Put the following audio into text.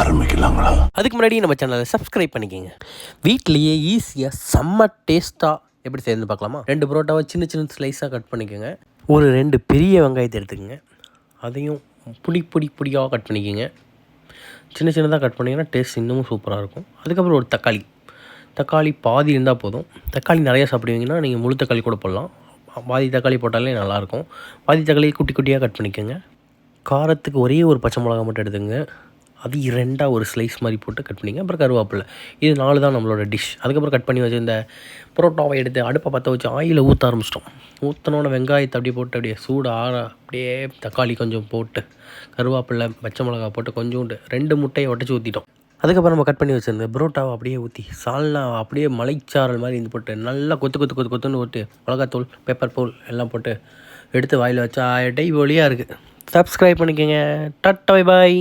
ஆரம்பிக்கலாங்களா? அதுக்கு முன்னாடி நம்ம சேனலை சப்ஸ்கிரைப் பண்ணிக்கோங்க. வீட்லேயே ஈஸியாக செம்ம டேஸ்ட்டாக எப்படி செய்யணும்னு பார்க்கலாமா? 2 புரோட்டாவை சின்ன சின்ன ஸ்லைஸாக கட் பண்ணிக்கோங்க. ஒரு 2 பெரிய வெங்காயத்தை எடுத்துக்கோங்க. அதையும் பொடியாக கட் பண்ணிக்கோங்க. சின்ன சின்னதாக கட் பண்ணிங்கன்னா டேஸ்ட் இன்னமும் சூப்பராக இருக்கும். அதுக்கப்புறம் ஒரு தக்காளி பாதி இருந்தால் போதும். தக்காளி நிறையா சாப்பிடுவீங்கன்னா நீங்கள் முழு தக்காளி கூட போடலாம். பாதி தக்காளி போட்டாலே நல்லாயிருக்கும். பாதி தக்காளி குட்டி குட்டியாக கட் பண்ணிக்கோங்க. காரத்துக்கு ஒரே ஒரு பச்சை மிளகா மட்டும் எடுத்துங்க. அது 2 ஒரு ஸ்லைஸ் மாதிரி போட்டு கட் பண்ணிங்க. அப்புறம் கருவேப்பிலை. இது 4 தான் நம்மளோட டிஷ். அதுக்கப்புறம் கட் பண்ணி வச்சு இந்த புரோட்டாவை எடுத்து அடுப்பை பற்ற வச்சு ஆயிலை ஊற்ற ஆரம்பிச்சிட்டோம். ஊற்றினோட வெங்காயத்தை அப்படியே போட்டு அப்படியே சூடு அப்படியே தக்காளி கொஞ்சம் போட்டு கருவேப்பிலை பச்சை மிளகா போட்டு கொஞ்சோண்டு 2 முட்டையை உடச்சி ஊற்றிட்டோம். அதுக்கப்புறம் நம்ம கட் பண்ணி வச்சுருந்த புரோட்டாவை அப்படியே ஊற்றி சால்னா அப்படியே மலைச்சாரல் மாதிரி இது போட்டு நல்லா கொத்துன்னு ஊற்றி மிளகாத்தூள் பெப்பர் தூள் எல்லாம் போட்டு எடுத்து வாயில் வச்சா டை ஒளியாக இருக்குது. சப்ஸ்கிரைப் பண்ணிக்கோங்க. Tata bye bye.